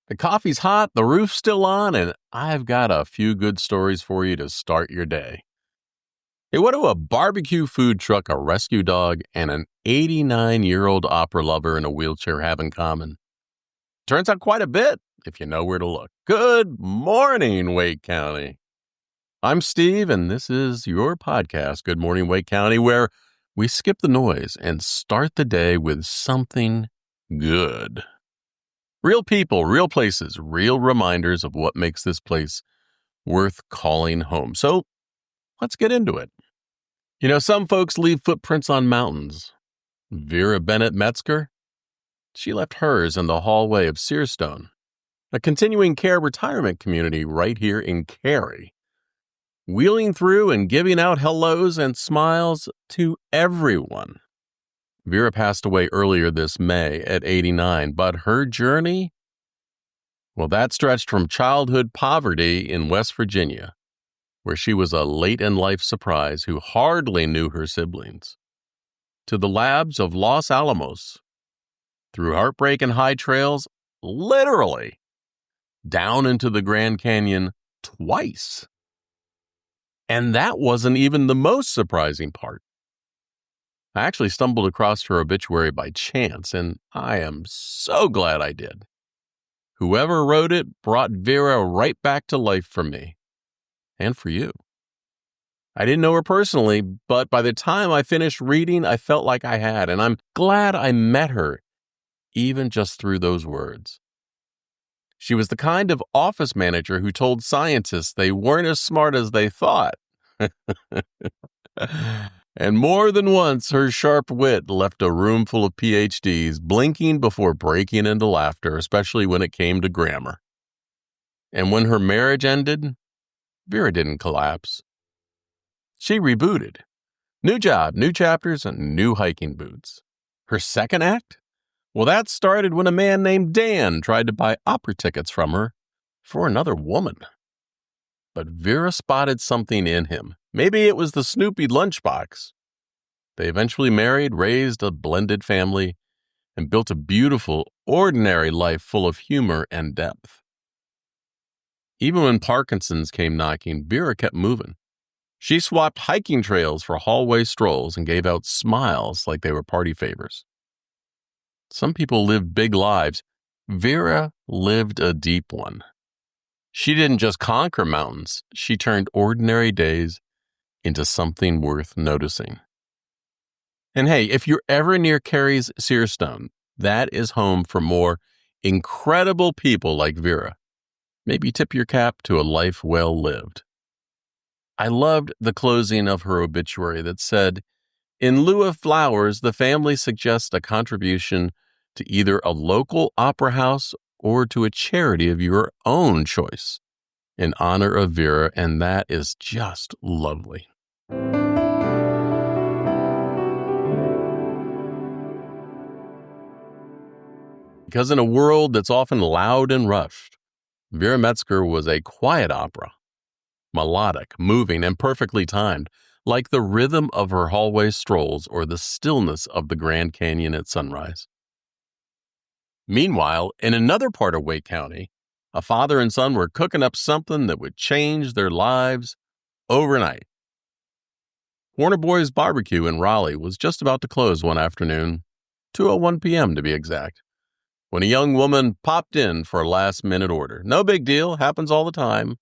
The coffee's hot, the roof's still on, and I've got a few good stories for you to start your day. Hey, what do a barbecue food truck, a rescue dog, and an 89-year-old opera lover in a wheelchair have in common? Turns out quite a bit, if you know where to look. Good morning, Wake County. I'm Steve, and this is your podcast, Good Morning, Wake County, where we skip the noise and start the day with something good. Real people, real places, real reminders of what makes this place worth calling home. So let's get into it. You know, some folks leave footprints on mountains. Vera Bennett Metzger, she left hers in the hallway of Searstone, a continuing care retirement community right here in Cary, wheeling through and giving out hellos and smiles to everyone. Vera passed away earlier this May at 89, but her journey, well, that stretched from childhood poverty in West Virginia, where she was a late-in-life surprise who hardly knew her siblings, to the labs of Los Alamos, through heartbreak and high trails, literally, down into the Grand Canyon twice. And that wasn't even the most surprising part. I actually stumbled across her obituary by chance, and I am so glad I did. Whoever wrote it brought Vera right back to life for me, and for you. I didn't know her personally, but by the time I finished reading, I felt like I had, and I'm glad I met her, even just through those words. She was the kind of office manager who told scientists they weren't as smart as they thought. And more than once, her sharp wit left a room full of PhDs blinking before breaking into laughter, especially when it came to grammar. And when her marriage ended, Vera didn't collapse. She rebooted. New job, new chapters, and new hiking boots. Her second act? Well, that started when a man named Dan tried to buy opera tickets from her for another woman. But Vera spotted something in him. Maybe it was the Snoopy lunchbox. They eventually married, raised a blended family, and built a beautiful, ordinary life full of humor and depth. Even when Parkinson's came knocking, Vera kept moving. She swapped hiking trails for hallway strolls and gave out smiles like they were party favors. Some people live big lives. Vera lived a deep one. She didn't just conquer mountains. She turned ordinary days into something worth noticing. And hey, if you're ever near Cary's Searstone, that is home for more incredible people like Vera. Maybe tip your cap to a life well lived. I loved the closing of her obituary that said, "In lieu of flowers, the family suggests a contribution to either a local opera house or to a charity of your own choice in honor of Vera," and that is just lovely. Because in a world that's often loud and rushed, Vera Metzger was a quiet opera, melodic, moving, and perfectly timed, like the rhythm of her hallway strolls or the stillness of the Grand Canyon at sunrise. Meanwhile, in another part of Wake County, a father and son were cooking up something that would change their lives overnight. Warner Boys Barbecue in Raleigh was just about to close one afternoon, 2:01 p.m. to be exact, when a young woman popped in for a last-minute order. No big deal, happens all the time.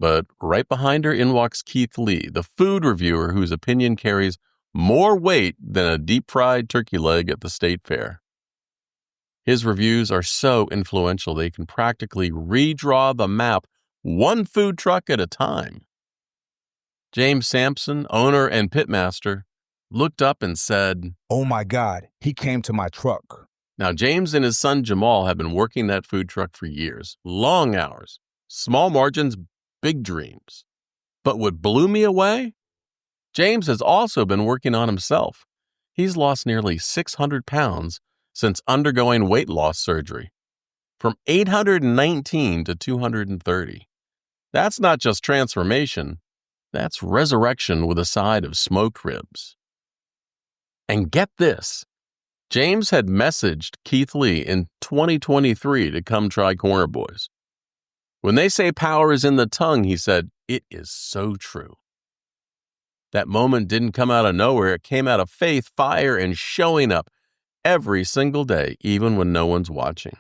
But right behind her in walks Keith Lee, the food reviewer whose opinion carries more weight than a deep-fried turkey leg at the state fair. His reviews are so influential they can practically redraw the map one food truck at a time. James Sampson, owner and pitmaster, looked up and said, "Oh my God, he came to my truck." Now, James and his son Jamal have been working that food truck for years. Long hours, small margins, big dreams. But what blew me away? James has also been working on himself. He's lost nearly 600 pounds since undergoing weight loss surgery, from 819 to 230. That's not just transformation, that's resurrection with a side of smoked ribs. And get this, James had messaged Keith Lee in 2023 to come try Corner Boys. When they say power is in the tongue, he said, it is so true. That moment didn't come out of nowhere. It came out of faith, fire, and showing up every single day, even when no one's watching.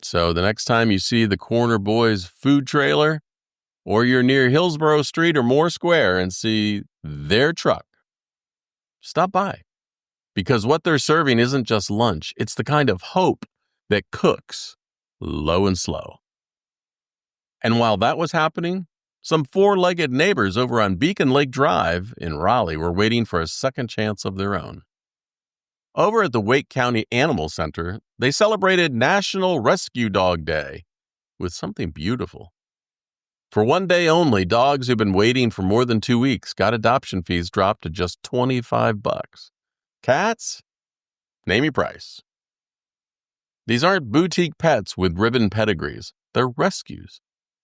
So the next time you see the Corner Boys food trailer, or you're near Hillsborough Street or Moore Square and see their truck, stop by. Because what they're serving isn't just lunch. It's the kind of hope that cooks low and slow. And while that was happening, some four-legged neighbors over on Beacon Lake Drive in Raleigh were waiting for a second chance of their own. Over at the Wake County Animal Center, they celebrated National Rescue Dog Day with something beautiful. For one day only, dogs who've been waiting for more than 2 weeks got adoption fees dropped to just $25. Cats? Name your price. These aren't boutique pets with ribbon pedigrees. They're rescues.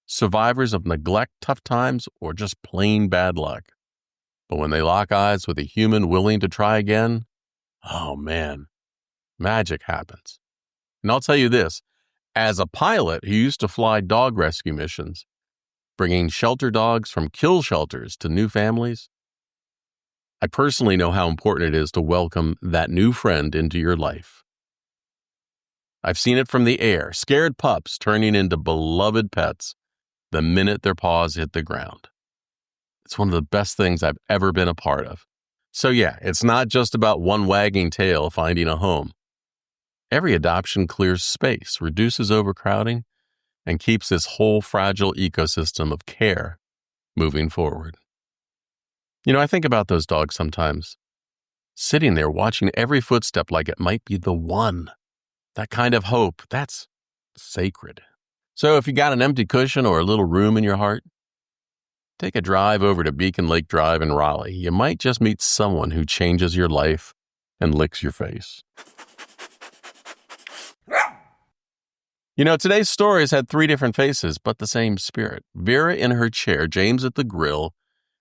Survivors of neglect, tough times, or just plain bad luck. But when they lock eyes with a human willing to try again, oh man, magic happens. And I'll tell you this, as a pilot who used to fly dog rescue missions, bringing shelter dogs from kill shelters to new families, I personally know how important it is to welcome that new friend into your life. I've seen it from the air, scared pups turning into beloved pets the minute their paws hit the ground. It's one of the best things I've ever been a part of. So yeah, it's not just about one wagging tail finding a home. Every adoption clears space, reduces overcrowding, and keeps this whole fragile ecosystem of care moving forward. You know, I think about those dogs sometimes, sitting there watching every footstep like it might be the one. That kind of hope, that's sacred. So if you got an empty cushion or a little room in your heart, take a drive over to Beacon Lake Drive in Raleigh. You might just meet someone who changes your life and licks your face. You know, today's story has had 3 different faces, but the same spirit. Vera in her chair, James at the grill,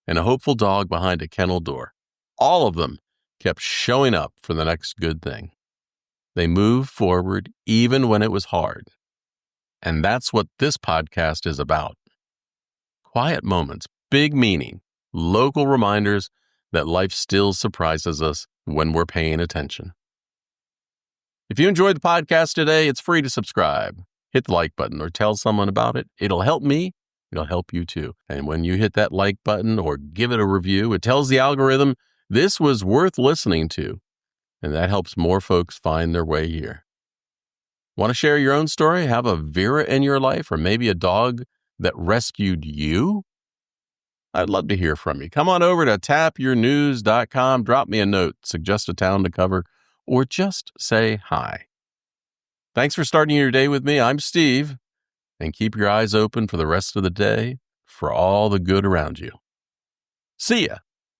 and a hopeful dog behind a kennel door. All of them kept showing up for the next good thing. They moved forward even when it was hard. And that's what this podcast is about. Quiet moments, big meaning, local reminders that life still surprises us when we're paying attention. If you enjoyed the podcast today, it's free to subscribe. Hit the like button or tell someone about it. It'll help me. It'll help you too. And when you hit that like button or give it a review, it tells the algorithm this was worth listening to. And that helps more folks find their way here. Want to share your own story? Have a Vera in your life or maybe a dog that rescued you? I'd love to hear from you. Come on over to tapyournews.com, drop me a note, suggest a town to cover, or just say hi. Thanks for starting your day with me. I'm Steve, and keep your eyes open for the rest of the day for all the good around you. See ya.